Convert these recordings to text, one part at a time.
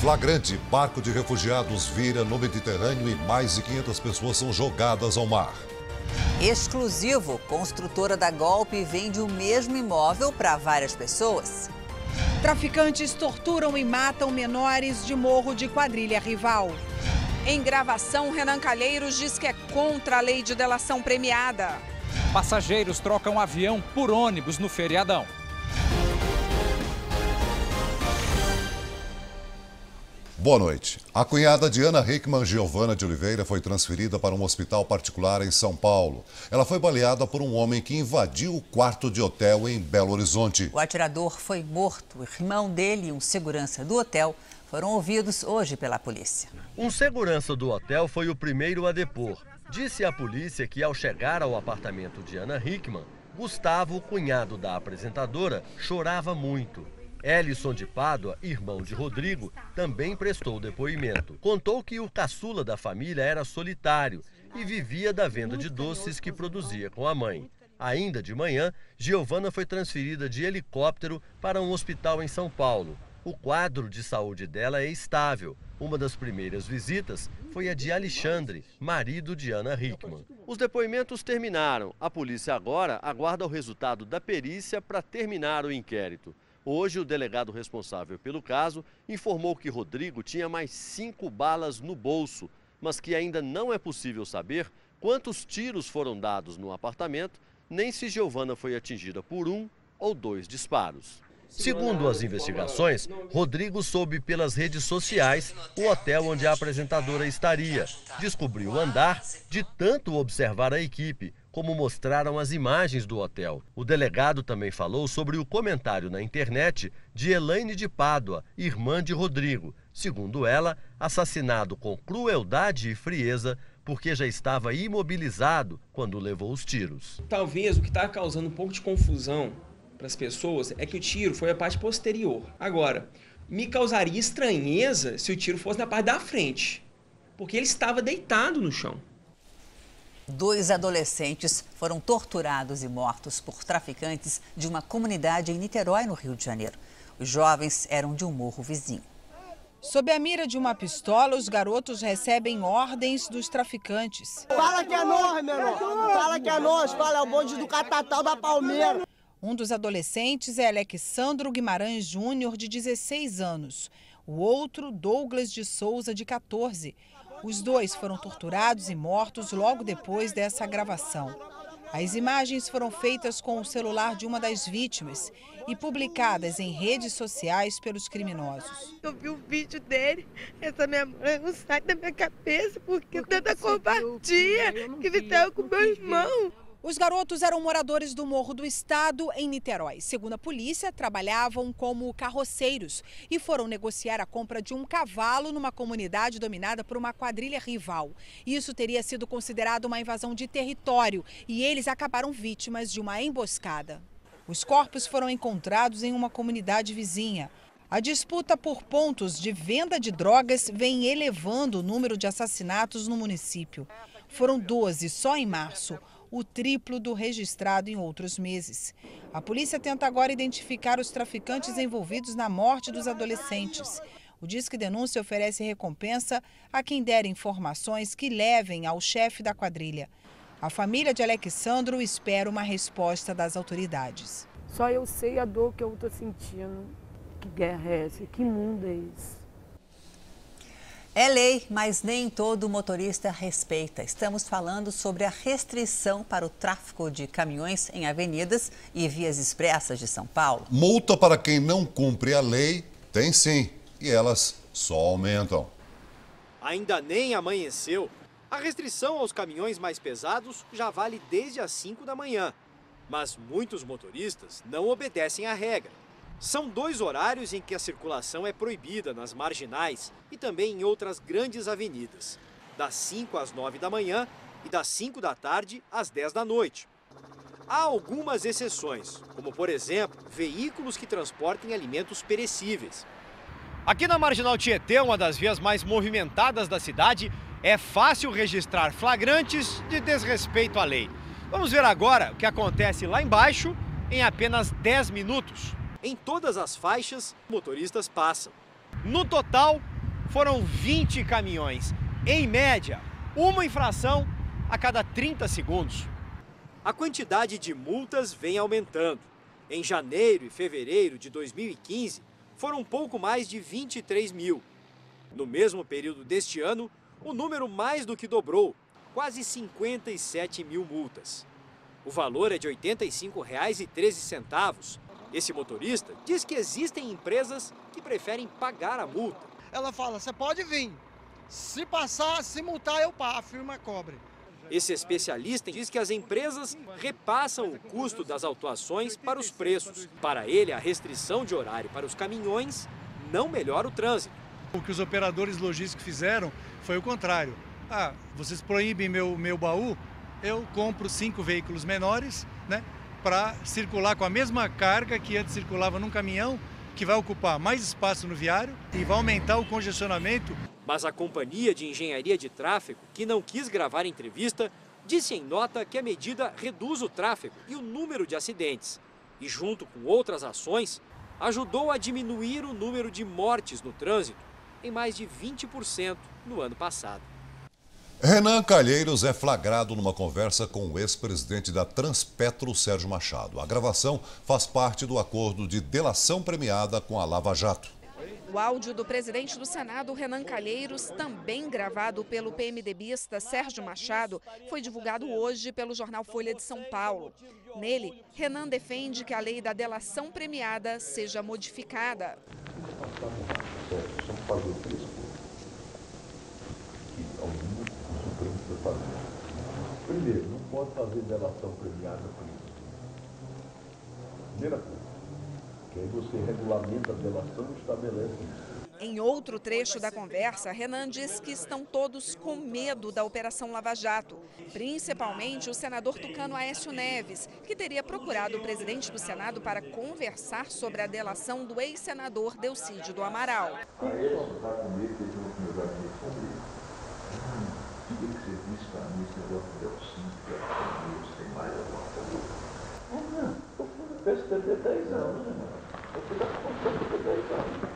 Flagrante, barco de refugiados vira no Mediterrâneo e mais de 500 pessoas são jogadas ao mar. Exclusivo, construtora dá golpe e vende o mesmo imóvel para várias pessoas. Traficantes torturam e matam menores de morro de quadrilha rival. Em gravação, Renan Calheiros diz que é contra a lei de delação premiada. Passageiros trocam avião por ônibus no feriadão. Boa noite. A cunhada de Ana Hickman, Giovana de Oliveira, foi transferida para um hospital particular em São Paulo. Ela foi baleada por um homem que invadiu o quarto de hotel em Belo Horizonte. O atirador foi morto. O irmão dele e um segurança do hotel foram ouvidos hoje pela polícia. Um segurança do hotel foi o primeiro a depor. Disse à polícia que, ao chegar ao apartamento de Ana Hickman, Gustavo, cunhado da apresentadora, chorava muito. Ellison de Pádua, irmão de Rodrigo, também prestou depoimento. Contou que o caçula da família era solitário e vivia da venda de doces que produzia com a mãe. Ainda de manhã, Giovana foi transferida de helicóptero para um hospital em São Paulo. O quadro de saúde dela é estável. Uma das primeiras visitas foi a de Alexandre, marido de Ana Hickman. Os depoimentos terminaram. A polícia agora aguarda o resultado da perícia para terminar o inquérito. Hoje, o delegado responsável pelo caso informou que Rodrigo tinha mais 5 balas no bolso, mas que ainda não é possível saber quantos tiros foram dados no apartamento, nem se Giovana foi atingida por 1 ou 2 disparos. Segundo as investigações, Rodrigo soube pelas redes sociais o hotel onde a apresentadora estaria. Descobriu o andar de tanto observar a equipe, como mostraram as imagens do hotel. O delegado também falou sobre o comentário na internet de Elaine de Pádua, irmã de Rodrigo. Segundo ela, assassinado com crueldade e frieza, porque já estava imobilizado quando levou os tiros. Talvez o que está causando um pouco de confusão para as pessoas é que o tiro foi a parte posterior. Agora, me causaria estranheza se o tiro fosse na parte da frente, porque ele estava deitado no chão. 2 adolescentes foram torturados e mortos por traficantes de uma comunidade em Niterói, no Rio de Janeiro. Os jovens eram de um morro vizinho. Sob a mira de uma pistola, os garotos recebem ordens dos traficantes. Fala que é nós, menor. Fala que é nós. Fala, é o bonde do Catatal da Palmeira. Um dos adolescentes é Alexandro Guimarães Júnior, de 16 anos. O outro, Douglas de Souza, de 14. Os 2 foram torturados e mortos logo depois dessa gravação. As imagens foram feitas com o celular de uma das vítimas e publicadas em redes sociais pelos criminosos. Eu vi o vídeo dele, essa memória não sai da minha cabeça, porque tanta covardia que fizeram com meu irmão. Os garotos eram moradores do Morro do Estado, em Niterói. Segundo a polícia, trabalhavam como carroceiros e foram negociar a compra de um cavalo numa comunidade dominada por uma quadrilha rival. Isso teria sido considerado uma invasão de território e eles acabaram vítimas de uma emboscada. Os corpos foram encontrados em uma comunidade vizinha. A disputa por pontos de venda de drogas vem elevando o número de assassinatos no município. Foram 12 só em março, o triplo do registrado em outros meses. A polícia tenta agora identificar os traficantes envolvidos na morte dos adolescentes. O Disque Denúncia oferece recompensa a quem der informações que levem ao chefe da quadrilha. A família de Alexandro espera uma resposta das autoridades. Só eu sei a dor que eu estou sentindo. Que guerra é essa? Que mundo é esse? É lei, mas nem todo motorista respeita. Estamos falando sobre a restrição para o tráfego de caminhões em avenidas e vias expressas de São Paulo. Multa para quem não cumpre a lei tem sim, e elas só aumentam. Ainda nem amanheceu. A restrição aos caminhões mais pesados já vale desde as 5 da manhã. Mas muitos motoristas não obedecem à regra. São 2 horários em que a circulação é proibida nas marginais e também em outras grandes avenidas, das 5 às 9 da manhã e das 5 da tarde às 10 da noite. Há algumas exceções, como por exemplo, veículos que transportem alimentos perecíveis. Aqui na Marginal Tietê, uma das vias mais movimentadas da cidade, é fácil registrar flagrantes de desrespeito à lei. Vamos ver agora o que acontece lá embaixo em apenas 10 minutos. Em todas as faixas, motoristas passam. No total, foram 20 caminhões. Em média, uma infração a cada 30 segundos. A quantidade de multas vem aumentando. Em janeiro e fevereiro de 2015, foram um pouco mais de 23 mil. No mesmo período deste ano, o número mais do que dobrou, quase 57 mil multas. O valor é de R$ 85,13. Esse motorista diz que existem empresas que preferem pagar a multa. Ela fala, você pode vir. Se passar, se multar, eu pago, a firma cobre. Esse especialista diz que as empresas repassam o custo das autuações para os preços. Para ele, a restrição de horário para os caminhões não melhora o trânsito. O que os operadores logísticos fizeram foi o contrário. Vocês proíbem meu baú, eu compro 5 veículos menores, né, para circular com a mesma carga que antes circulava num caminhão, que vai ocupar mais espaço no viário e vai aumentar o congestionamento. Mas a Companhia de Engenharia de Tráfego, que não quis gravar a entrevista, disse em nota que a medida reduz o tráfego e o número de acidentes. E junto com outras ações, ajudou a diminuir o número de mortes no trânsito em mais de 20% no ano passado. Renan Calheiros é flagrado numa conversa com o ex-presidente da Transpetro, Sérgio Machado. A gravação faz parte do acordo de delação premiada com a Lava Jato. O áudio do presidente do Senado, Renan Calheiros, também gravado pelo PMDBista Sérgio Machado, foi divulgado hoje pelo jornal Folha de São Paulo. Nele, Renan defende que a lei da delação premiada seja modificada. Primeiro, não pode fazer delação premiada por isso. Primeira coisa. Que aí você regulamenta a delação e estabelece isso. Em outro trecho da conversa, Renan diz que estão todos com medo da Operação Lava Jato, principalmente o senador tucano Aécio Neves, que teria procurado o presidente do Senado para conversar sobre a delação do ex-senador Delcídio do Amaral. Aécio está com medo de eu conversar sobre isso. Diga que você disse para mim esse negócio do Delcídio, que tem mais alguma coisa. Não, eu fui no PSDB 10 anos, né? Eu fui da PSDB 10 anos.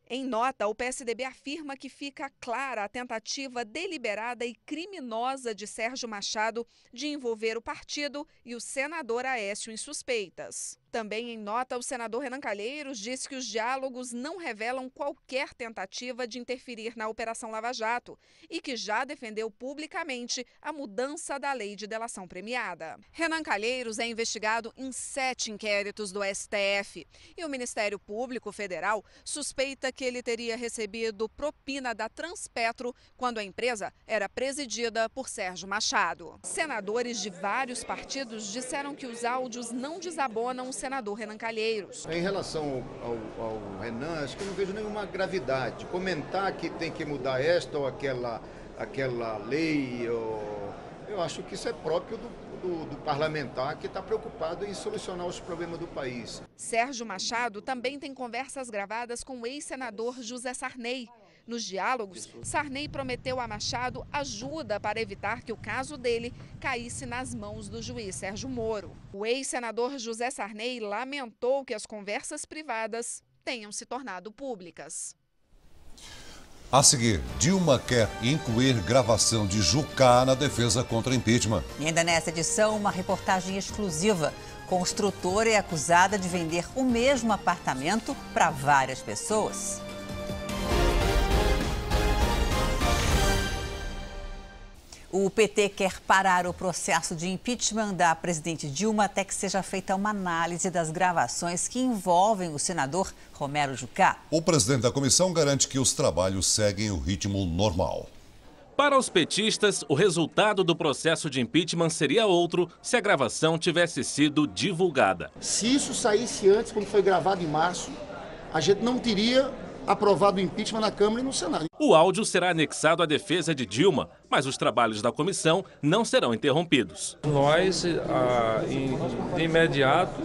Em nota, o PSDB afirma que fica clara a tentativa deliberada e criminosa de Sérgio Machado de envolver o partido e o senador Aécio em suspeitas. Também em nota, o senador Renan Calheiros disse que os diálogos não revelam qualquer tentativa de interferir na Operação Lava Jato e que já defendeu publicamente a mudança da lei de delação premiada. Renan Calheiros é investigado em 7 inquéritos do STF e o Ministério Público Federal suspeita que ele teria recebido propina da Transpetro quando a empresa era presidida por Sérgio Machado. Senadores de vários partidos disseram que os áudios não desabonam o senador Renan Calheiros. Em relação ao Renan, acho que eu não vejo nenhuma gravidade. Comentar que tem que mudar esta ou aquela lei, eu acho que isso é próprio do parlamentar que está preocupado em solucionar os problemas do país. Sérgio Machado também tem conversas gravadas com o ex-senador José Sarney. Nos diálogos, Sarney prometeu a Machado ajuda para evitar que o caso dele caísse nas mãos do juiz Sérgio Moro. O ex-senador José Sarney lamentou que as conversas privadas tenham se tornado públicas. A seguir, Dilma quer incluir gravação de Jucá na defesa contra impeachment. E ainda nessa edição, uma reportagem exclusiva. Construtora é acusada de vender o mesmo apartamento para várias pessoas. O PT quer parar o processo de impeachment da presidente Dilma até que seja feita uma análise das gravações que envolvem o senador Romero Jucá. O presidente da comissão garante que os trabalhos seguem o ritmo normal. Para os petistas, o resultado do processo de impeachment seria outro se a gravação tivesse sido divulgada. Se isso saísse antes, quando foi gravado em março, a gente não teria aprovado o impeachment na Câmara e no Senado. O áudio será anexado à defesa de Dilma, mas os trabalhos da comissão não serão interrompidos. Nós, de imediato,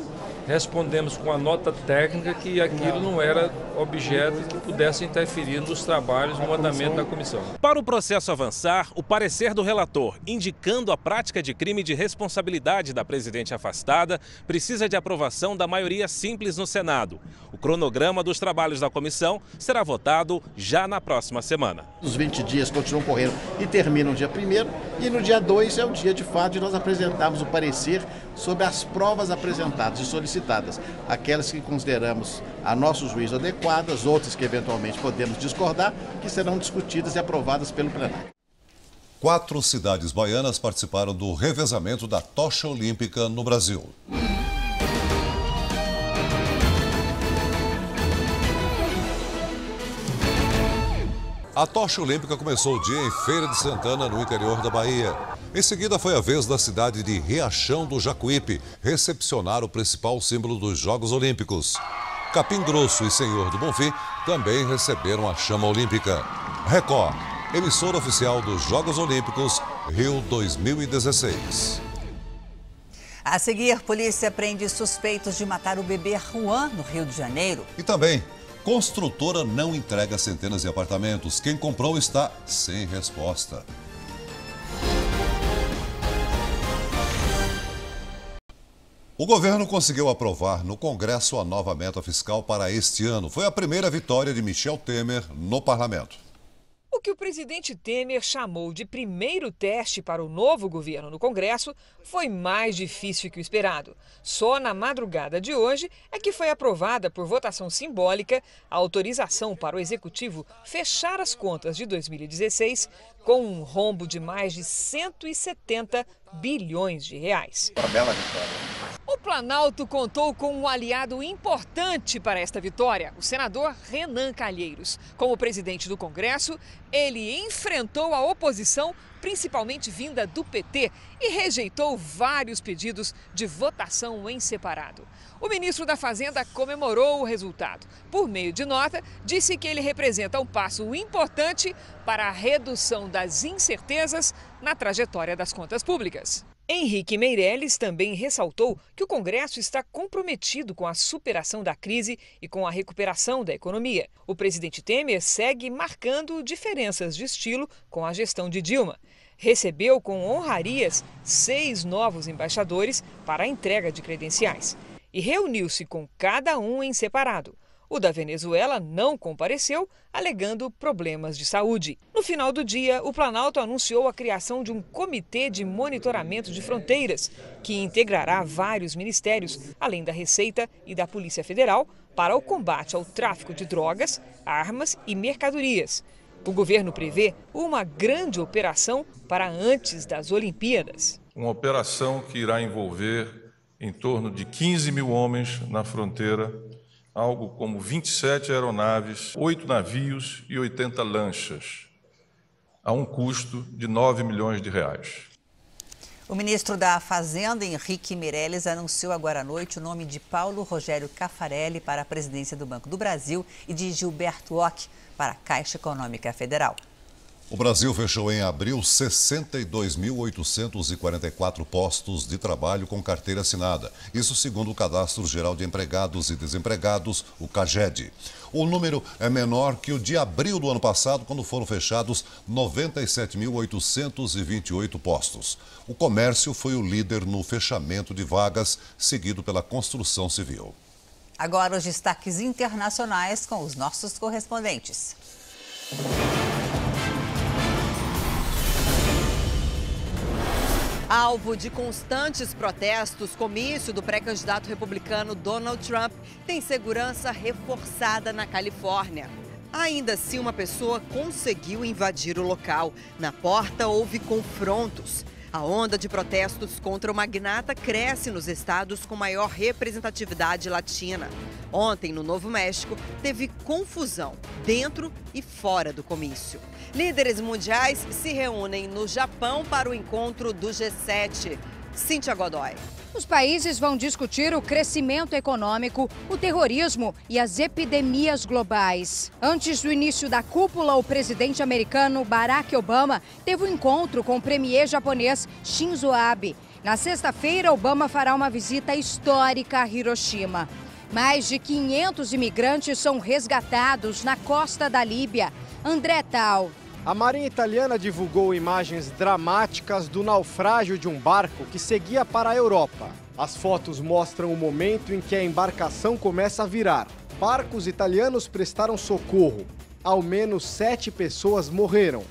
respondemos com a nota técnica que aquilo não era objeto que pudesse interferir nos trabalhos, no andamento da comissão. Para o processo avançar, o parecer do relator, indicando a prática de crime de responsabilidade da presidente afastada, precisa de aprovação da maioria simples no Senado. O cronograma dos trabalhos da comissão será votado já na próxima semana. Os 20 dias continuam correndo e terminam no dia 1º, e no dia 2 é o dia de fato de nós apresentarmos o parecer sobre as provas apresentadas e solicitadas, aquelas que consideramos a nosso juízo adequadas, outras que eventualmente podemos discordar, que serão discutidas e aprovadas pelo plenário. 4 cidades baianas participaram do revezamento da tocha olímpica no Brasil. A tocha olímpica começou o dia em Feira de Santana, no interior da Bahia. Em seguida, foi a vez da cidade de Riachão do Jacuípe recepcionar o principal símbolo dos Jogos Olímpicos. Capim Grosso e Senhor do Bonfim também receberam a chama olímpica. Record, emissora oficial dos Jogos Olímpicos Rio 2016. A seguir, polícia prende suspeitos de matar o bebê Juan, no Rio de Janeiro. E também, construtora não entrega centenas de apartamentos. Quem comprou está sem resposta. O governo conseguiu aprovar no Congresso a nova meta fiscal para este ano. Foi a primeira vitória de Michel Temer no parlamento. O que o presidente Temer chamou de primeiro teste para o novo governo no Congresso foi mais difícil que o esperado. Só na madrugada de hoje é que foi aprovada por votação simbólica a autorização para o Executivo fechar as contas de 2016 com um rombo de mais de 170 bilhões de reais. Uma bela vitória. O Planalto contou com um aliado importante para esta vitória, o senador Renan Calheiros. Como presidente do Congresso, ele enfrentou a oposição, principalmente vinda do PT, e rejeitou vários pedidos de votação em separado. O ministro da Fazenda comemorou o resultado. Por meio de nota, disse que ele representa um passo importante para a redução das incertezas na trajetória das contas públicas. Henrique Meirelles também ressaltou que o Congresso está comprometido com a superação da crise e com a recuperação da economia. O presidente Temer segue marcando diferenças de estilo com a gestão de Dilma. Recebeu com honrarias 6 novos embaixadores para a entrega de credenciais e reuniu-se com cada um em separado. O da Venezuela não compareceu, alegando problemas de saúde. No final do dia, o Planalto anunciou a criação de um comitê de monitoramento de fronteiras, que integrará vários ministérios, além da Receita e da Polícia Federal, para o combate ao tráfico de drogas, armas e mercadorias. O governo prevê uma grande operação para antes das Olimpíadas. Uma operação que irá envolver em torno de 15 mil homens na fronteira, algo como 27 aeronaves, 8 navios e 80 lanchas, a um custo de 9 milhões de reais. O ministro da Fazenda, Henrique Meirelles, anunciou agora à noite o nome de Paulo Rogério Caffarelli para a presidência do Banco do Brasil e de Gilberto Occhi para a Caixa Econômica Federal. O Brasil fechou em abril 62.844 postos de trabalho com carteira assinada. Isso segundo o Cadastro Geral de Empregados e Desempregados, o CAGED. O número é menor que o de abril do ano passado, quando foram fechados 97.828 postos. O comércio foi o líder no fechamento de vagas, seguido pela construção civil. Agora os destaques internacionais com os nossos correspondentes. Alvo de constantes protestos, comício do pré-candidato republicano Donald Trump tem segurança reforçada na Califórnia. Ainda assim, uma pessoa conseguiu invadir o local. Na porta houve confrontos. A onda de protestos contra o magnata cresce nos estados com maior representatividade latina. Ontem, no Novo México, teve confusão dentro e fora do comício. Líderes mundiais se reúnem no Japão para o encontro do G7. Cíntia Godoy. Os países vão discutir o crescimento econômico, o terrorismo e as epidemias globais. Antes do início da cúpula, o presidente americano Barack Obama teve um encontro com o premier japonês Shinzo Abe. Na sexta-feira, Obama fará uma visita histórica a Hiroshima. Mais de 500 imigrantes são resgatados na costa da Líbia. André Tal. A Marinha Italiana divulgou imagens dramáticas do naufrágio de um barco que seguia para a Europa. As fotos mostram o momento em que a embarcação começa a virar. Barcos italianos prestaram socorro. Ao menos 7 pessoas morreram.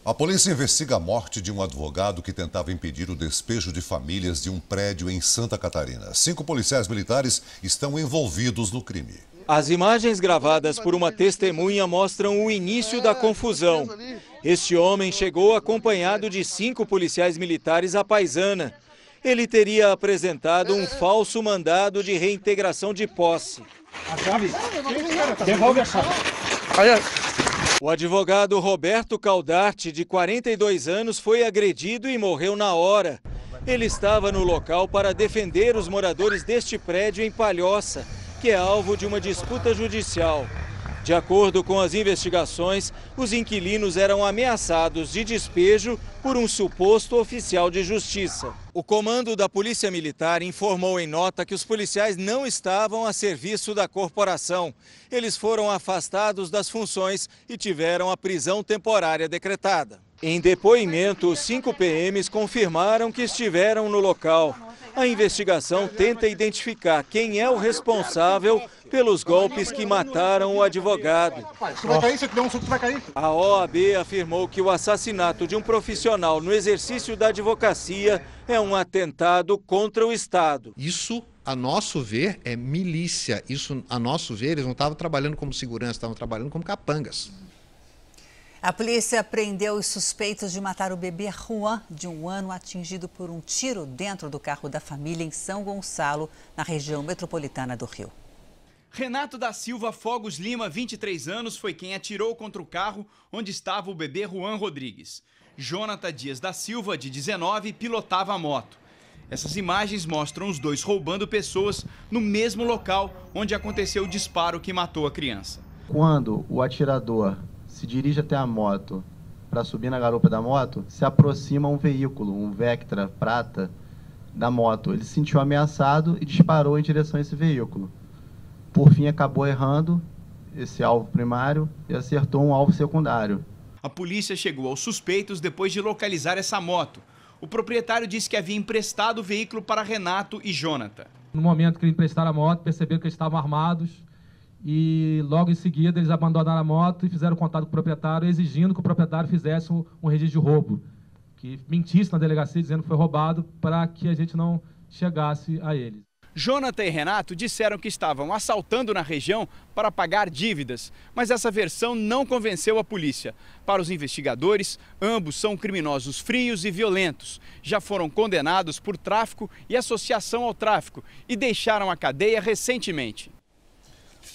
A polícia investiga a morte de um advogado que tentava impedir o despejo de famílias de um prédio em Santa Catarina. 5 policiais militares estão envolvidos no crime. As imagens gravadas por uma testemunha mostram o início da confusão. Este homem chegou acompanhado de 5 policiais militares à paisana. Ele teria apresentado um falso mandado de reintegração de posse. A chave? Devolve a chave. O advogado Roberto Caldarte, de 42 anos, foi agredido e morreu na hora. Ele estava no local para defender os moradores deste prédio em Palhoça, que é alvo de uma disputa judicial. De acordo com as investigações, os inquilinos eram ameaçados de despejo por um suposto oficial de justiça. O comando da Polícia Militar informou em nota que os policiais não estavam a serviço da corporação. Eles foram afastados das funções e tiveram a prisão temporária decretada. Em depoimento, os 5 PMs confirmaram que estiveram no local. A investigação tenta identificar quem é o responsável pelos golpes que mataram o advogado. A OAB afirmou que o assassinato de um profissional no exercício da advocacia é um atentado contra o Estado. Isso, a nosso ver, é milícia. Isso, a nosso ver, eles não estavam trabalhando como segurança, estavam trabalhando como capangas. A polícia prendeu os suspeitos de matar o bebê Juan, de 1 ano, atingido por um tiro dentro do carro da família em São Gonçalo, na região metropolitana do Rio. Renato da Silva Fogos Lima, 23 anos, foi quem atirou contra o carro onde estava o bebê Juan Rodrigues. Jonathan Dias da Silva, de 19, pilotava a moto. Essas imagens mostram os dois roubando pessoas no mesmo local onde aconteceu o disparo que matou a criança. Quando o atirador se dirige até a moto para subir na garupa da moto, se aproxima um veículo, um Vectra prata, da moto. Ele se sentiu ameaçado e disparou em direção a esse veículo. Por fim, acabou errando esse alvo primário e acertou um alvo secundário. A polícia chegou aos suspeitos depois de localizar essa moto. O proprietário disse que havia emprestado o veículo para Renato e Jonathan. No momento que eles emprestaram a moto, perceberam que eles estavam armados e logo em seguida eles abandonaram a moto e fizeram contato com o proprietário, exigindo que o proprietário fizesse um registro de roubo, que mentisse na delegacia dizendo que foi roubado para que a gente não chegasse a eles. Jonathan e Renato disseram que estavam assaltando na região para pagar dívidas, mas essa versão não convenceu a polícia. Para os investigadores, ambos são criminosos frios e violentos. Já foram condenados por tráfico e associação ao tráfico e deixaram a cadeia recentemente.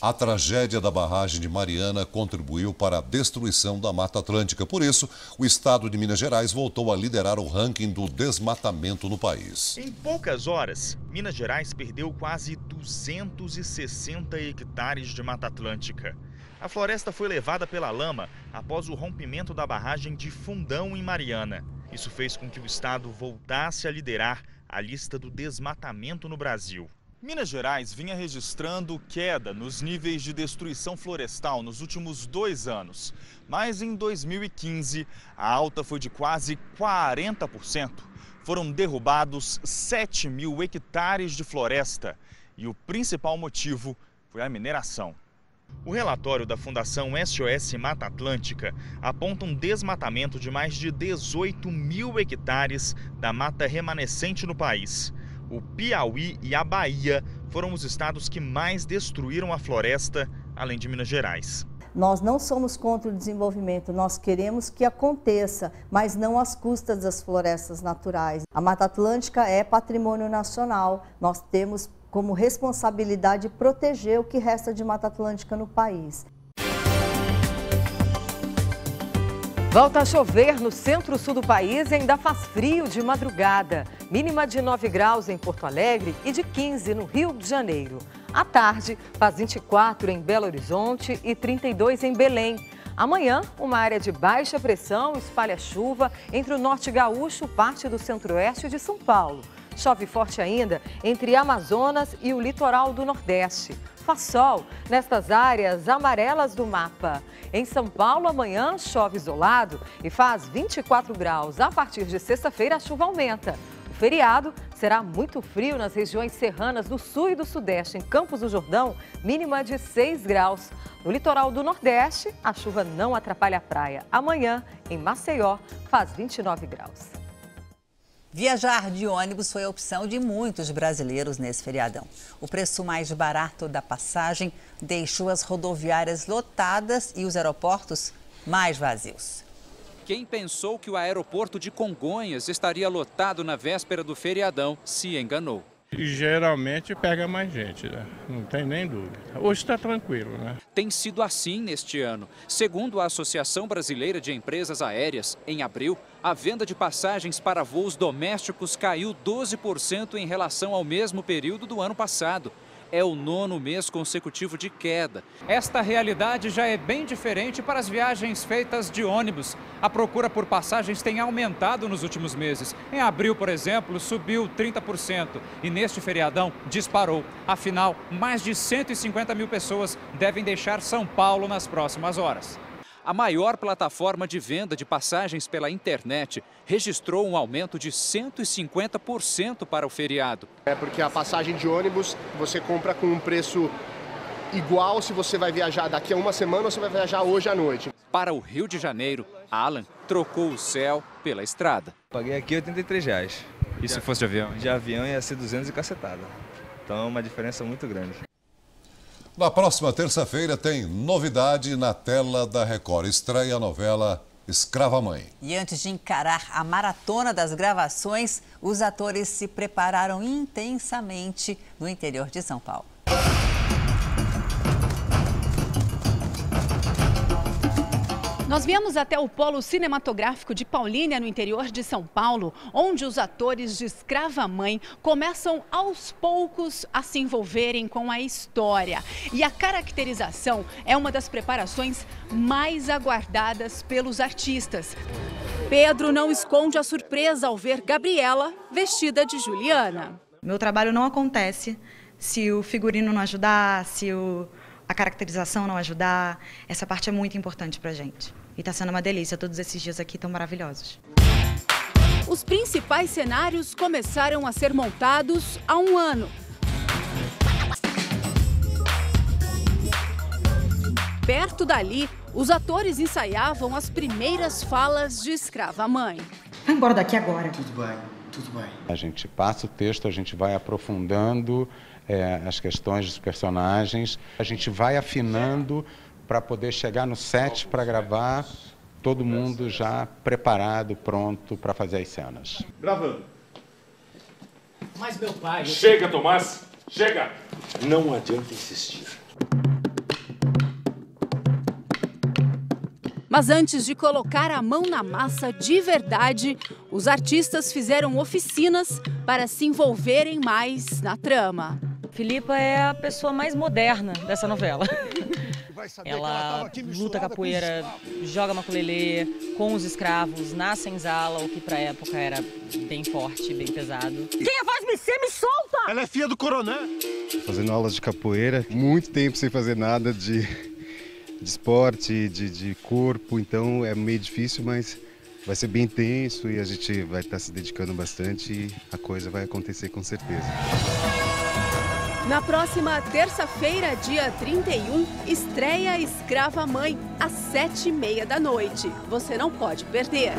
A tragédia da barragem de Mariana contribuiu para a destruição da Mata Atlântica. Por isso, o estado de Minas Gerais voltou a liderar o ranking do desmatamento no país. Em poucas horas, Minas Gerais perdeu quase 260 hectares de Mata Atlântica. A floresta foi levada pela lama após o rompimento da barragem de Fundão em Mariana. Isso fez com que o estado voltasse a liderar a lista do desmatamento no Brasil. Minas Gerais vinha registrando queda nos níveis de destruição florestal nos últimos 2 anos. Mas em 2015, a alta foi de quase 40%. Foram derrubados 7.000 hectares de floresta e o principal motivo foi a mineração. O relatório da Fundação SOS Mata Atlântica aponta um desmatamento de mais de 18.000 hectares da mata remanescente no país. O Piauí e a Bahia foram os estados que mais destruíram a floresta, além de Minas Gerais. Nós não somos contra o desenvolvimento, nós queremos que aconteça, mas não às custas das florestas naturais. A Mata Atlântica é patrimônio nacional, nós temos como responsabilidade proteger o que resta de Mata Atlântica no país. Volta a chover no centro-sul do país e ainda faz frio de madrugada. Mínima de 9 graus em Porto Alegre e de 15 no Rio de Janeiro. À tarde, faz 24 em Belo Horizonte e 32 em Belém. Amanhã, uma área de baixa pressão espalha chuva entre o norte gaúcho, parte do centro-oeste de São Paulo. Chove forte ainda entre Amazonas e o litoral do Nordeste. Faz sol nestas áreas amarelas do mapa. Em São Paulo, amanhã chove isolado e faz 24 graus. A partir de sexta-feira, a chuva aumenta. O feriado será muito frio nas regiões serranas do sul e do sudeste. Em Campos do Jordão, mínima de 6 graus. No litoral do Nordeste, a chuva não atrapalha a praia. Amanhã, em Maceió, faz 29 graus. Viajar de ônibus foi a opção de muitos brasileiros nesse feriadão. O preço mais barato da passagem deixou as rodoviárias lotadas e os aeroportos mais vazios. Quem pensou que o aeroporto de Congonhas estaria lotado na véspera do feriadão se enganou. Geralmente pega mais gente, né? Não tem nem dúvida. Hoje está tranquilo, né? Tem sido assim neste ano. Segundo a Associação Brasileira de Empresas Aéreas, em abril, a venda de passagens para voos domésticos caiu 12% em relação ao mesmo período do ano passado. É o 9º mês consecutivo de queda. Esta realidade já é bem diferente para as viagens feitas de ônibus. A procura por passagens tem aumentado nos últimos meses. Em abril, por exemplo, subiu 30% e neste feriadão disparou. Afinal, mais de 150 mil pessoas devem deixar São Paulo nas próximas horas. A maior plataforma de venda de passagens pela internet registrou um aumento de 150% para o feriado. É porque a passagem de ônibus você compra com um preço igual se você vai viajar daqui a uma semana ou se vai viajar hoje à noite. Para o Rio de Janeiro, Alan trocou o céu pela estrada. Paguei aqui R$83. E se fosse de avião? De avião ia ser 200 e cacetada. Então é uma diferença muito grande. Na próxima terça-feira tem novidade na tela da Record. Estreia a novela Escrava Mãe. E antes de encarar a maratona das gravações, os atores se prepararam intensamente no interior de São Paulo. Nós viemos até o Polo Cinematográfico de Paulínia, no interior de São Paulo, onde os atores de Escrava Mãe começam aos poucos a se envolverem com a história. E a caracterização é uma das preparações mais aguardadas pelos artistas. Pedro não esconde a surpresa ao ver Gabriela vestida de Juliana. Meu trabalho não acontece se o figurino não ajudar, se a caracterização não ajudar. Essa parte é muito importante pra gente. E está sendo uma delícia, todos esses dias aqui estão maravilhosos. Os principais cenários começaram a ser montados há um ano. Perto dali, os atores ensaiavam as primeiras falas de Escrava Mãe. Vai embora daqui agora. Tudo bem, tudo bem. A gente passa o texto, a gente vai aprofundando as questões dos personagens, a gente vai afinando para poder chegar no set para gravar, todo mundo já preparado, pronto para fazer as cenas. Gravando. Mas meu pai... Chega, Tomás! Chega! Não adianta insistir. Mas antes de colocar a mão na massa de verdade, os artistas fizeram oficinas para se envolverem mais na trama. Filipa é a pessoa mais moderna dessa novela. Ela luta capoeira, joga maculelê com os escravos, na senzala, o que pra época era bem forte, bem pesado. Quem é voz me solta! Ela é filha do coronel. Fazendo aulas de capoeira, muito tempo sem fazer nada de esporte, de corpo, então é meio difícil, mas vai ser bem intenso e a gente vai estar se dedicando bastante e a coisa vai acontecer com certeza. Na próxima terça-feira, dia 31, estreia Escrava Mãe, às 7h30 da noite. Você não pode perder.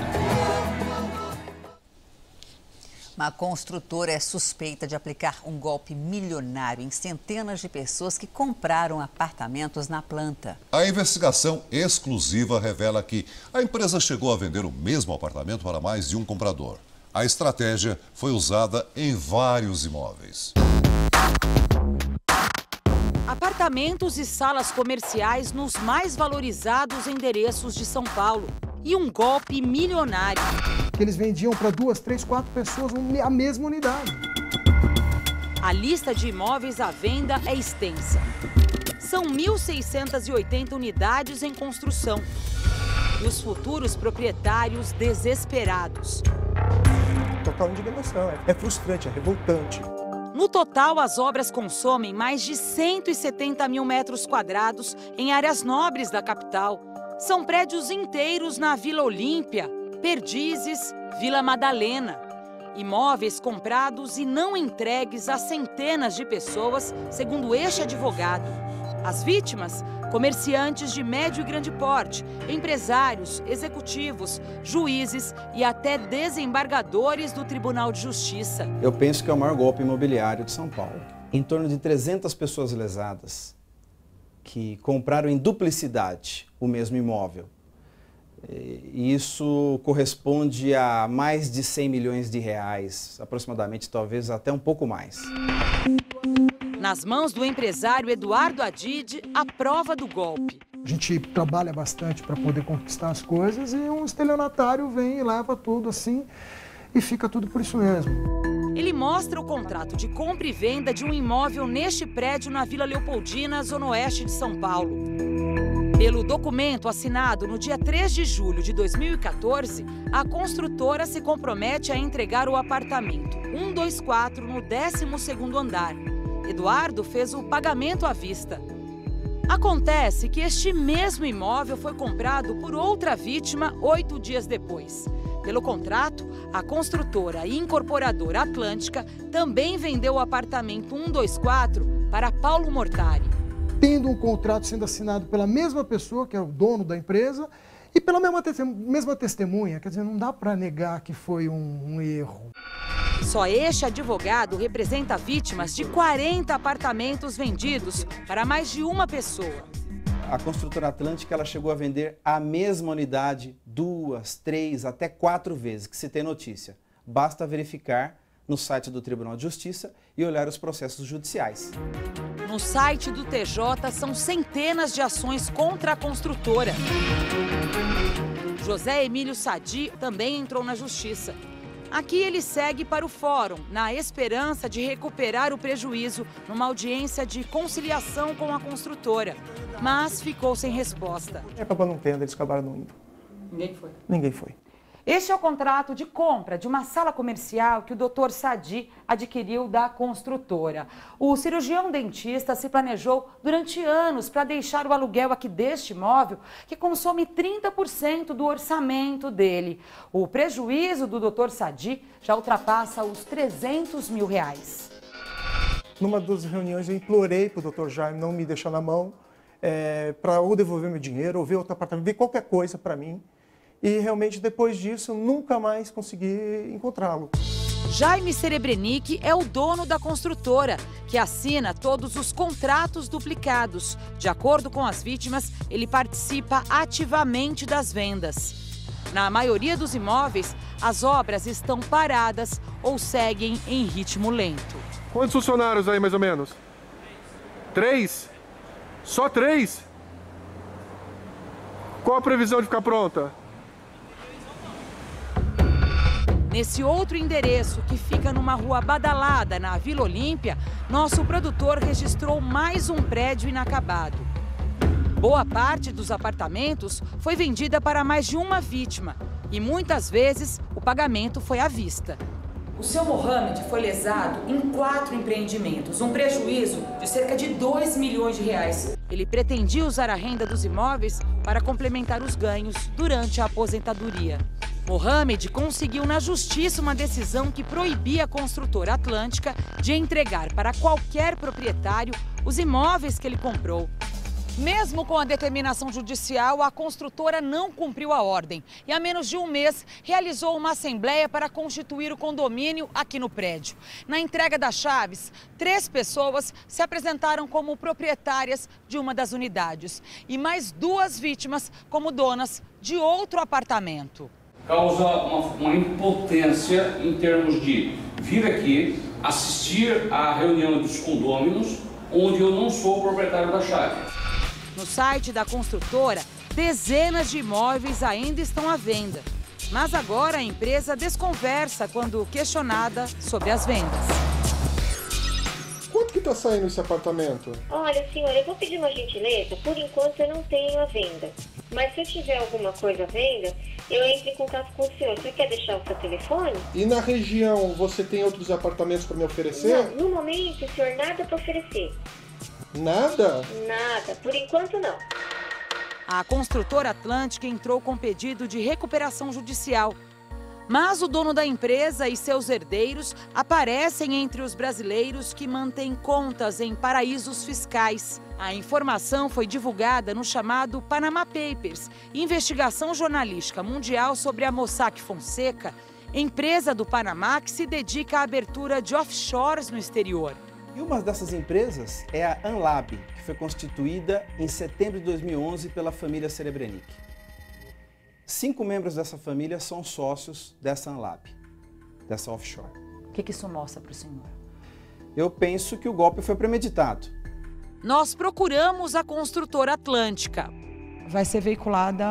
Uma construtora é suspeita de aplicar um golpe milionário em centenas de pessoas que compraram apartamentos na planta. A investigação exclusiva revela que a empresa chegou a vender o mesmo apartamento para mais de um comprador. A estratégia foi usada em vários imóveis. Apartamentos e salas comerciais nos mais valorizados endereços de São Paulo. E um golpe milionário. Eles vendiam para 2, 3, 4 pessoas a mesma unidade. A lista de imóveis à venda é extensa. são 1.680 unidades em construção. E os futuros proprietários desesperados. Total indignação, é frustrante, é revoltante. No total, as obras consomem mais de 170 mil metros quadrados em áreas nobres da capital. São prédios inteiros na Vila Olímpia, Perdizes, Vila Madalena. Imóveis comprados e não entregues a centenas de pessoas, segundo este advogado. As vítimas, comerciantes de médio e grande porte, empresários, executivos, juízes e até desembargadores do Tribunal de Justiça. Eu penso que é o maior golpe imobiliário de São Paulo. Em torno de 300 pessoas lesadas que compraram em duplicidade o mesmo imóvel. E isso corresponde a mais de 100 milhões de reais, aproximadamente, talvez até um pouco mais. Nas mãos do empresário Eduardo Adid, a prova do golpe. A gente trabalha bastante para poder conquistar as coisas e um estelionatário vem e leva tudo assim e fica tudo por isso mesmo. Ele mostra o contrato de compra e venda de um imóvel neste prédio na Vila Leopoldina, zona oeste de São Paulo. Pelo documento assinado no dia 3 de julho de 2014, a construtora se compromete a entregar o apartamento 124 no 12º andar. Eduardo fez o pagamento à vista. Acontece que este mesmo imóvel foi comprado por outra vítima 8 dias depois. Pelo contrato, a construtora e incorporadora Atlântica também vendeu o apartamento 124 para Paulo Mortari. Tendo um contrato sendo assinado pela mesma pessoa, que é o dono da empresa, e pela mesma testemunha, quer dizer, não dá para negar que foi um erro. Só este advogado representa vítimas de 40 apartamentos vendidos para mais de uma pessoa. A construtora Atlântica ela chegou a vender a mesma unidade 2, 3, até 4 vezes, que se tem notícia. Basta verificar no site do Tribunal de Justiça e olhar os processos judiciais. No site do TJ são centenas de ações contra a construtora. José Emílio Sadi também entrou na justiça. Aqui ele segue para o fórum, na esperança de recuperar o prejuízo numa audiência de conciliação com a construtora. Mas ficou sem resposta. Acabou não tendo, eles acabaram não indo. Ninguém foi? Ninguém foi. Este é o contrato de compra de uma sala comercial que o Dr. Sadi adquiriu da construtora. O cirurgião dentista se planejou durante anos para deixar o aluguel aqui deste imóvel, que consome 30% do orçamento dele. O prejuízo do Dr. Sadi já ultrapassa os R$300 mil. Numa das reuniões eu implorei para o Dr. Jaime não me deixar na mão, para ou devolver meu dinheiro, ou ver outro apartamento, ver qualquer coisa para mim. E realmente depois disso eu nunca mais consegui encontrá-lo. Jaime Serebrenic é o dono da construtora, que assina todos os contratos duplicados. De acordo com as vítimas, ele participa ativamente das vendas. Na maioria dos imóveis, as obras estão paradas ou seguem em ritmo lento. Quantos funcionários aí, mais ou menos? 3? Só 3? Qual a previsão de ficar pronta? Nesse outro endereço, que fica numa rua badalada, na Vila Olímpia, nosso produtor registrou mais um prédio inacabado. Boa parte dos apartamentos foi vendida para mais de uma vítima e muitas vezes o pagamento foi à vista. O seu Mohamed foi lesado em 4 empreendimentos, um prejuízo de cerca de R$2 milhões. Ele pretendia usar a renda dos imóveis para complementar os ganhos durante a aposentadoria. Mohamed conseguiu na justiça uma decisão que proibia a construtora Atlântica de entregar para qualquer proprietário os imóveis que ele comprou. Mesmo com a determinação judicial, a construtora não cumpriu a ordem e há menos de um mês realizou uma assembleia para constituir o condomínio aqui no prédio. Na entrega das chaves, 3 pessoas se apresentaram como proprietárias de uma das unidades e mais 2 vítimas como donas de outro apartamento. Causa uma impotência em termos de vir aqui, assistir à reunião dos condôminos, onde eu não sou o proprietário da chave. No site da construtora, dezenas de imóveis ainda estão à venda. Mas agora a empresa desconversa quando questionada sobre as vendas. Quanto que está saindo esse apartamento? Olha, senhora, eu vou pedir uma gentileza. Por enquanto eu não tenho a venda. Mas se eu tiver alguma coisa à venda, eu entro em contato com o senhor. Você quer deixar o seu telefone? E na região, você tem outros apartamentos para me oferecer? Não, no momento, senhor, nada para oferecer. Nada? Nada, por enquanto não. A construtora Atlântica entrou com pedido de recuperação judicial. Mas o dono da empresa e seus herdeiros aparecem entre os brasileiros que mantêm contas em paraísos fiscais. A informação foi divulgada no chamado Panama Papers, investigação jornalística mundial sobre a Mossack Fonseca, empresa do Panamá que se dedica à abertura de offshores no exterior. E uma dessas empresas é a Anlab, que foi constituída em setembro de 2011 pela família Serebrenic. 5 membros dessa família são sócios dessa Anlab, dessa offshore. O que isso mostra para o senhor? Eu penso que o golpe foi premeditado. Nós procuramos a construtora Atlântica. Vai ser veiculada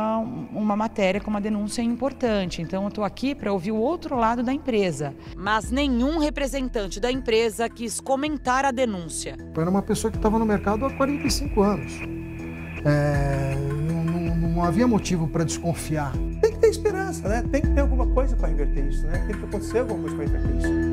uma matéria com uma denúncia importante, então eu estou aqui para ouvir o outro lado da empresa. Mas nenhum representante da empresa quis comentar a denúncia. Era uma pessoa que estava no mercado há 45 anos. Não havia motivo para desconfiar. Tem que ter esperança, né? Tem que ter alguma coisa para reverter isso, né? Tem que acontecer alguma coisa para reverter isso.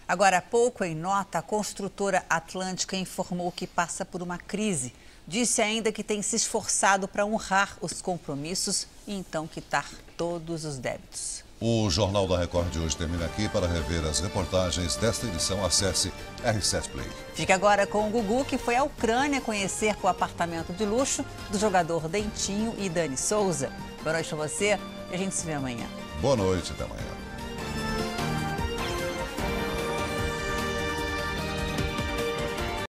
Agora há pouco, em nota, a construtora Atlântica informou que passa por uma crise. Disse ainda que tem se esforçado para honrar os compromissos e então quitar todos os débitos. O Jornal da Record de hoje termina aqui. Para rever as reportagens desta edição, acesse R7 Play. Fique agora com o Gugu, que foi à Ucrânia conhecer o apartamento de luxo do jogador Dentinho e Dani Souza. Boa noite a você e a gente se vê amanhã. Boa noite, até amanhã.